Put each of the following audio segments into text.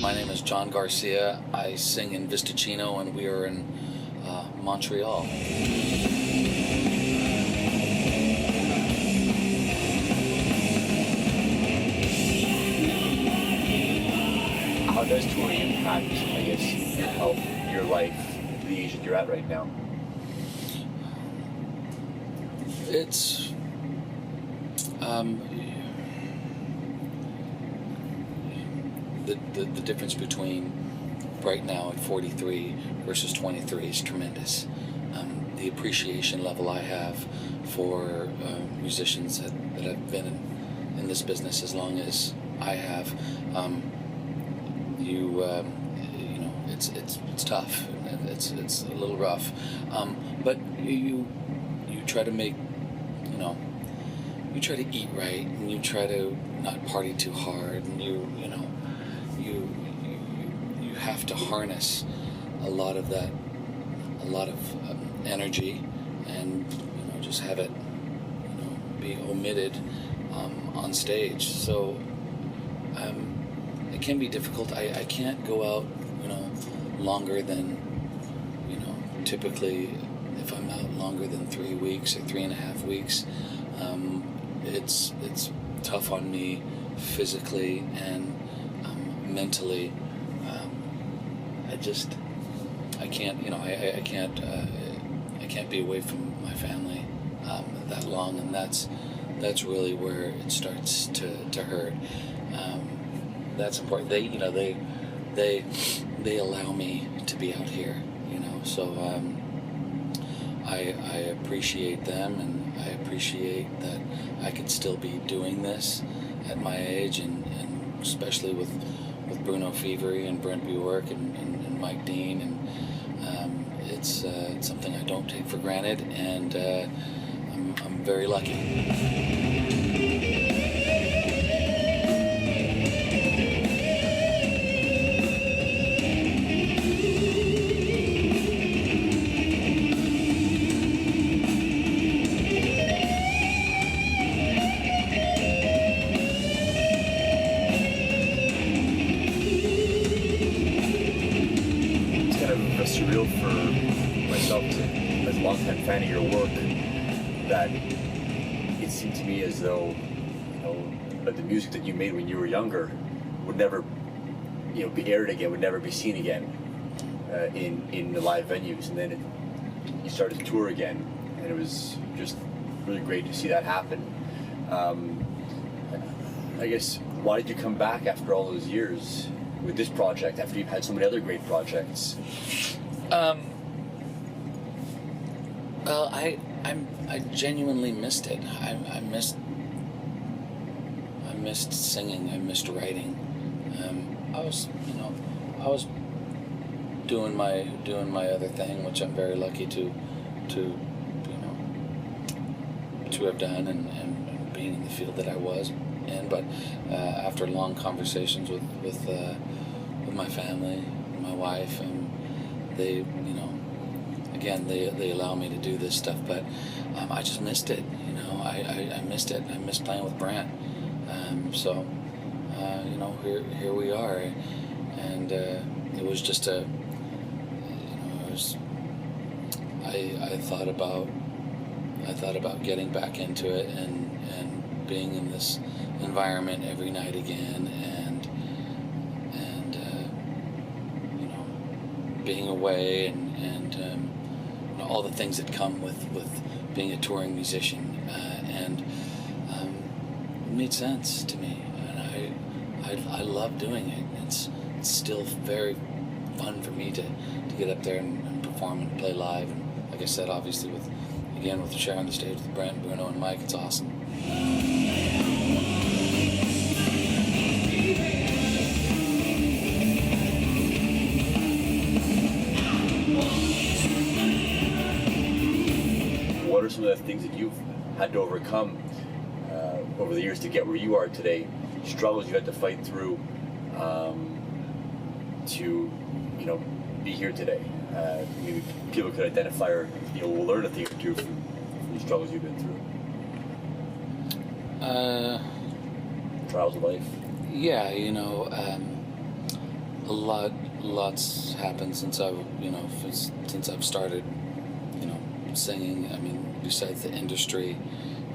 My name is John Garcia. I sing in Vista Chino, and we are in Montreal. How does touring impact, I guess, your health, your life, the age that you're at right now? It's the difference between right now at 43 versus 23 is tremendous. The appreciation level I have for musicians that have been in this business as long as I have, you know, it's tough. It's a little rough, but you try to make, you try to eat right, and you try to not party too hard, and you have to harness a lot of that, energy, and just have it be omitted on stage. So it can be difficult. I can't go out longer than typically if I'm out longer than 3 weeks or 3.5 weeks. It's tough on me physically and mentally. I can't be away from my family that long, and that's really where it starts to hurt. That's important. They allow me to be out here, so I appreciate them, and I appreciate that I could still be doing this at my age, and especially with Bruno Fevery and Brant Bjork and Mike Dean, and it's something I don't take for granted, and I'm very lucky. Surreal for myself as a long-time fan of your work, that it seemed to me as though the music that you made when you were younger would never be aired again, would never be seen again in the live venues, and then you started to tour again, and it was just really great to see that happen. I guess, why did you come back after all those years with this project, after you've had so many other great projects? Well, I genuinely missed it. I missed singing. I missed writing. I was doing my other thing, which I'm very lucky to have done, and being in the field that I was in. But after long conversations with my family, my wife, and they allow me to do this stuff, but I just missed it. I missed it. I missed playing with Brant. So here we are, and it was just I thought about getting back into it and being in this environment every night again, and being away, and all the things that come with being a touring musician, and it made sense to me, and I love doing it. It's still very fun for me to get up there and perform and play live, and like I said, obviously with sharing the stage with Brant, Bruno, and Mike, it's awesome. What are some of the things that you've had to overcome over the years to get where you are today? Struggles you had to fight through to be here today. Maybe people could identify, or will learn a thing or two from the struggles you've been through. Trials of life. Yeah, Lots happened since since I've started, singing. I mean, besides the industry,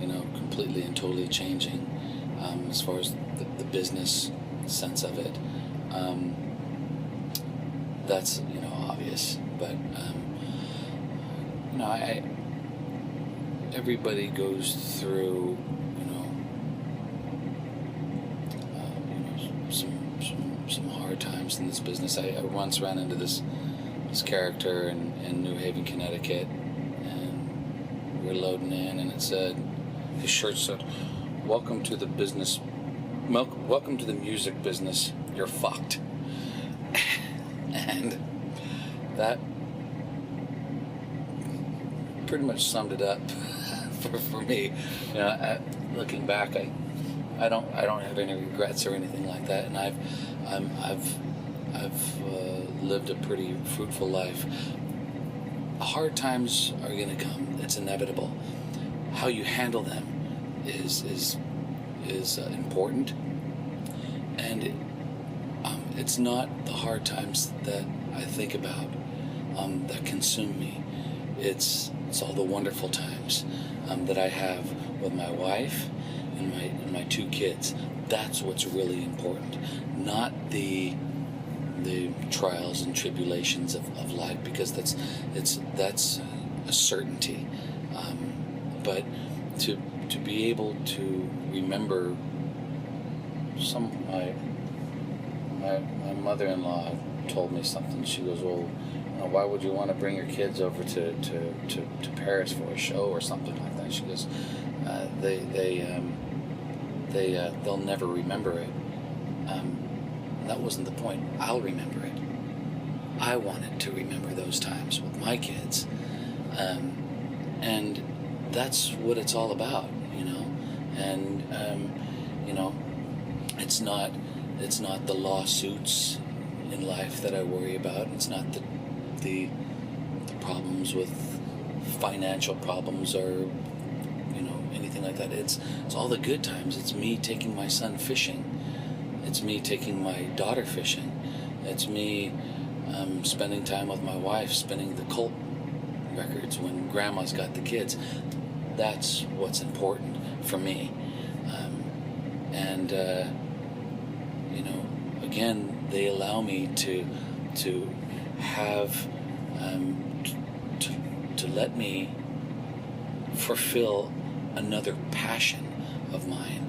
completely and totally changing, as far as the business sense of it. That's, obvious, but, everybody goes through, some hard times in this business. I once ran into this character in New Haven, Connecticut, and we were loading in, and his shirt said, welcome to the music business, you're fucked. And that pretty much summed it up for me. Looking back, I don't have any regrets or anything like that, and I've lived a pretty fruitful life. Hard times are going to come; it's inevitable. How you handle them is important, and it's not the hard times that I think about that consume me. It's all the wonderful times that I have with my wife and my two kids. That's what's really important, not the trials and tribulations of life, because that's a certainty. But to be able to remember my mother-in-law told me something. She goes, well, why would you want to bring your kids over to Paris for a show or something like that? She goes, they'll never remember it. That wasn't the point. I'll remember it. I wanted to remember those times with my kids, and that's what it's all about, And it's not the lawsuits in life that I worry about. It's not the problems with financial problems or anything like that. It's all the good times. It's me taking my son fishing. It's me taking my daughter fishing. It's me spending time with my wife, spinning the Colt records when grandma's got the kids. That's what's important for me. Again, they allow me to have to let me fulfill another passion of mine,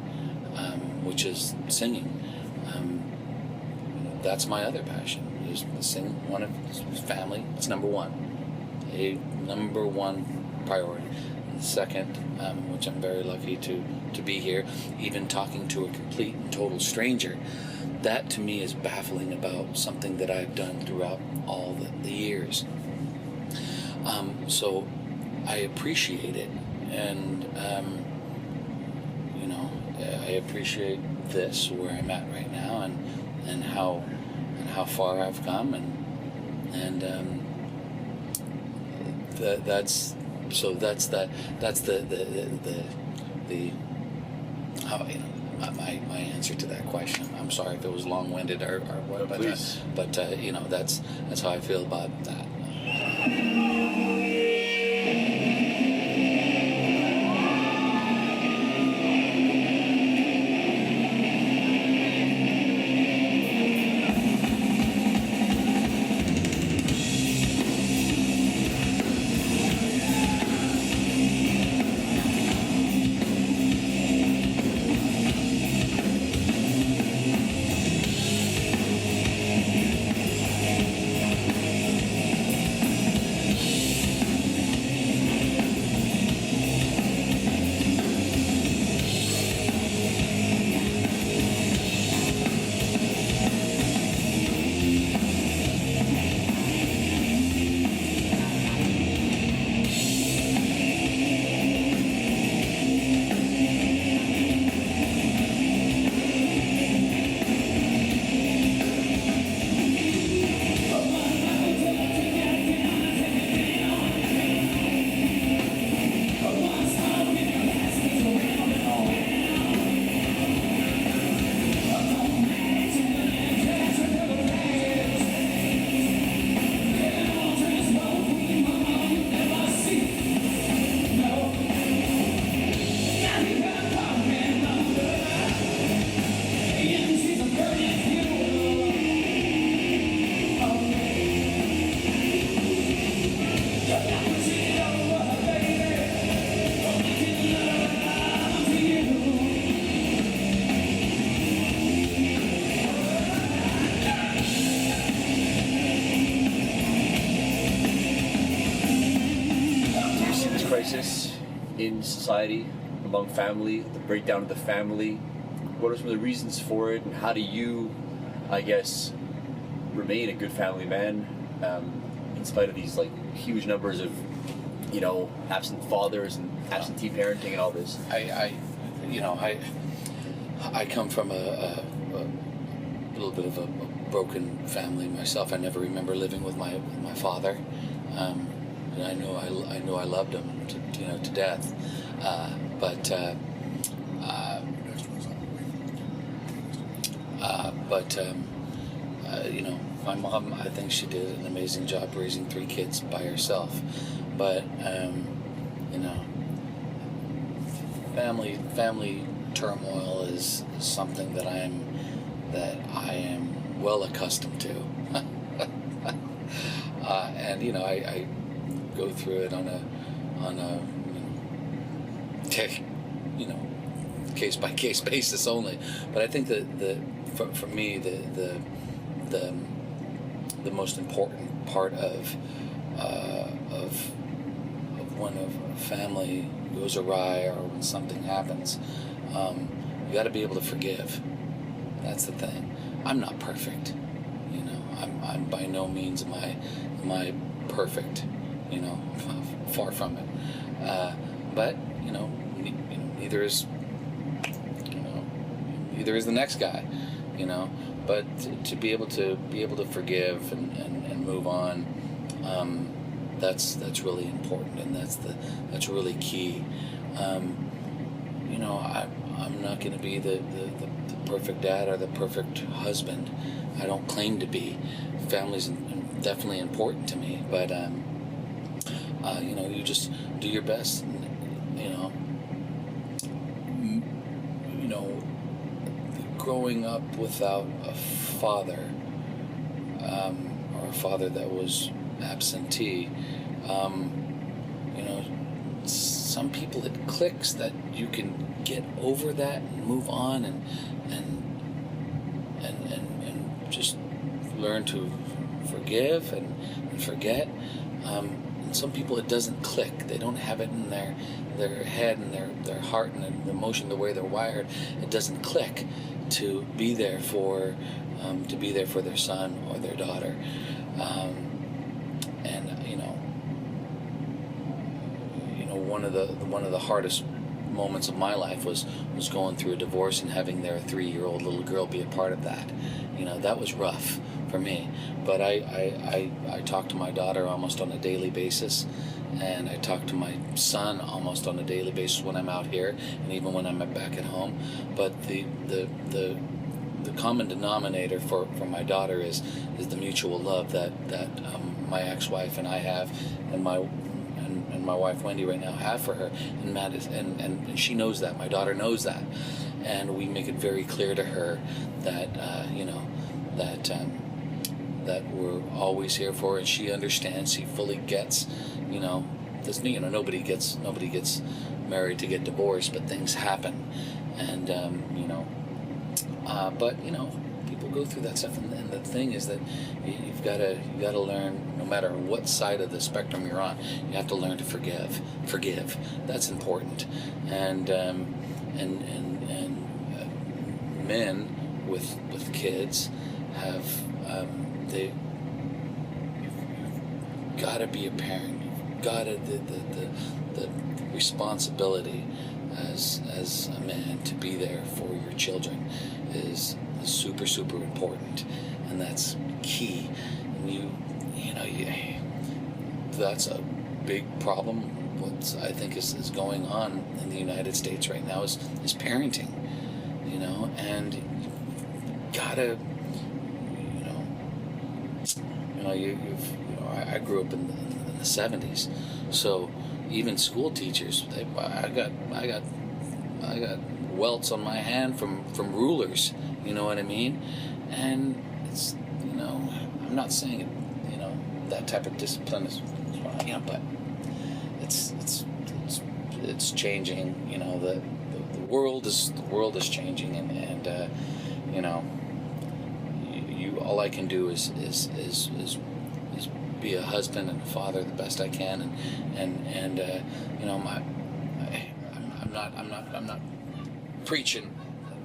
which is singing. That's my other passion, is singing. One of family. It's number one priority. And the second, which I'm very lucky to be here, even talking to a complete and total stranger. That to me is baffling about something that I've done throughout all the years. So I appreciate it, and I appreciate this where I'm at right now, and how far I've come, and that's the how my answer to that question. I'm sorry if it was long-winded or what, but that's how I feel about that. in society among family, the breakdown of the family. What are some of the reasons for it, and how do you, I guess, remain a good family man in spite of these like huge numbers of, you know, absent fathers and absentee parenting and all this? I come from a little bit of a broken family myself. I never remember living with my father, and I know I loved him to death, you know, my mom, I think she did an amazing job raising 3 kids by herself, but you know, family turmoil is something that I am well accustomed to. And you know, I go through it on a you know, case by case basis only. But I think that for me the most important part of when a family goes awry or when something happens, you got to be able to forgive. That's the thing. I'm not perfect, you know. I'm by no means am I perfect, you know. Far from it. But you know, neither is the next guy, you know. But to be able to forgive and move on, that's really important, and that's really key. You know, I'm not going to be the perfect dad or the perfect husband. I don't claim to be. Family's definitely important to me, but you know, you just do your best. And, you know, growing up without a father, or a father that was absentee, you know, some people it clicks that you can get over that and move on and just learn to forgive and forget. And some people it doesn't click. They don't have it in their head and their heart and their emotion, the way they're wired. It doesn't click to be there for their son or their daughter. And you know, one of the hardest moments of my life was going through a divorce and having their 3-year-old little girl be a part of that. You know, that was rough for me. But I talk to my daughter almost on a daily basis, and I talk to my son almost on a daily basis when I'm out here and even when I'm back at home. But the common denominator for my daughter is the mutual love that my ex-wife and I have, and my wife Wendy right now have for her, and Matt is, and she knows that. My daughter knows that, and we make it very clear to her that you know, that we're always here for her, and she understands. She fully gets, you know, this. You know, nobody gets married to get divorced, but things happen, and you know, but you know, people go through that stuff, and the thing is that you've got to learn. No matter what side of the spectrum you're on, you have to learn to forgive. That's important. And men with kids have you've got to be a parent. You've got to the responsibility as a man to be there for your children is super important, and that's key. And you know, that's a big problem. What I think is going on in the United States right now is parenting, you know, and you've gotta, I grew up in the 70s, so even school teachers, I got welts on my hand from rulers, you know what I mean, and it's, you know, I'm not saying it, you know, that type of discipline is you know, but it's changing. You know, the world is changing, and you know, you all I can do is be a husband and a father the best I can, and you know, I'm not preaching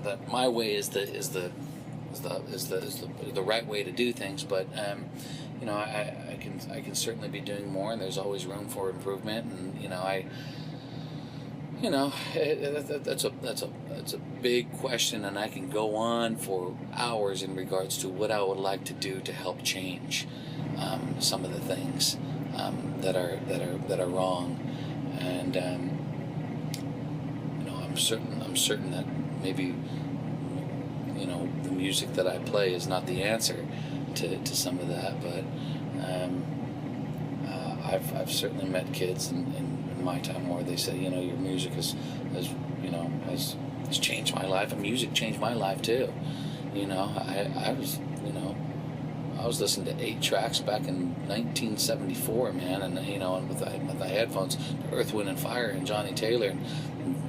that my way is the right way to do things, but you know, I can certainly be doing more, and there's always room for improvement, and you know, that's a big question, and I can go on for hours in regards to what I would like to do to help change some of the things that are wrong, and you know, I'm certain that maybe, you know, the music that I play is not the answer to some of that, but I've certainly met kids in my time where they say, you know, your music has changed my life, and music changed my life too. You know, I was listening to 8 tracks back in 1974, man, and you know, and with the headphones, Earth, Wind and Fire and Johnny Taylor, and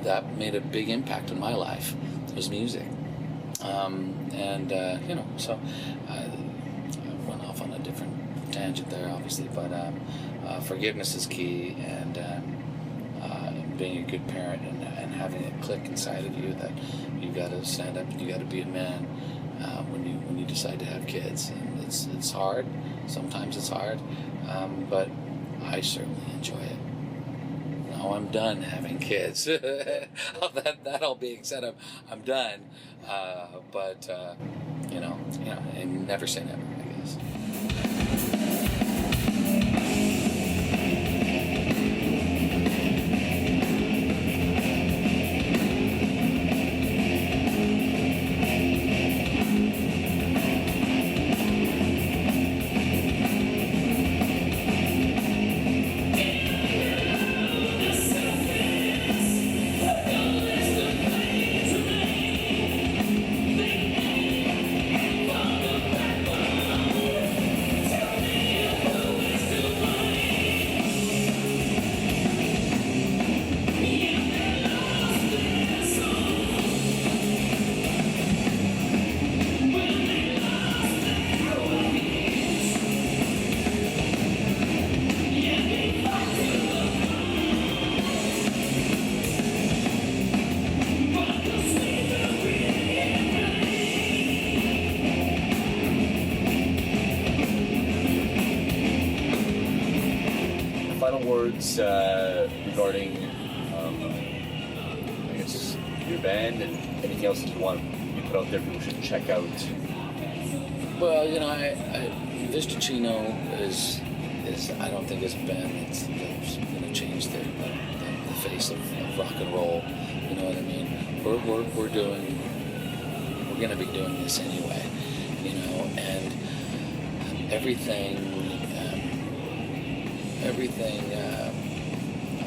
that made a big impact in my life. It was music, you know, so I went off on a different tangent there, obviously, but forgiveness is key, and being a good parent, and having it click inside of you that you got to stand up and you got to be a man when you decide to have kids. And it's hard. Sometimes it's hard, but I certainly enjoy it. Now I'm done having kids. that all being said, I'm done. But you know, and never say never, I guess. Words regarding, I guess, your band and anything else that you put out there people should check out? Well, you know, Vista Chino is I don't think is a band that's going to change the face of rock and roll. You know what I mean? We're going to be doing this anyway. You know, and everything,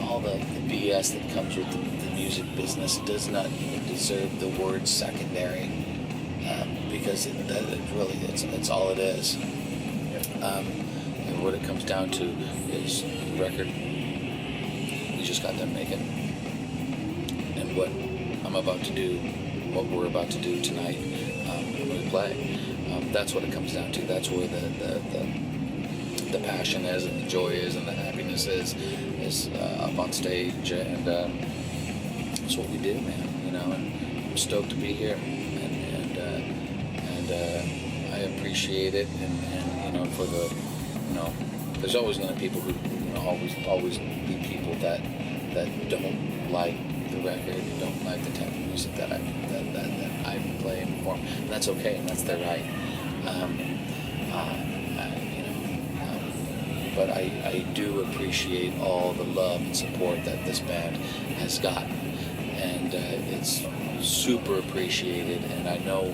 all the BS that comes with the music business does not even deserve the word secondary, because it's all it is. And what it comes down to is the record we just got done making, and what we're about to do tonight when we play. That's what it comes down to. That's where the passion is, and the joy is, and the happiness is up on stage, and that's what we do, man. You know, and I'm stoked to be here, and I appreciate it, and you know, for the, you know, there's always going to be people who, you know, always be people that don't like the record, don't like the type of music that I play and perform, and that's okay, and that's their right. But I do appreciate all the love and support that this band has gotten, and it's super appreciated. And I know,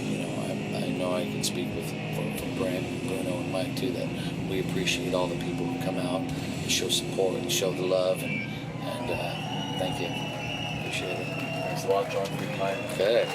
you know, I know I can speak for Brant, Bruno, and Mike too, that we appreciate all the people who come out and show support and show the love, and thank you. Appreciate it. Thanks a lot, John, for your time. Okay.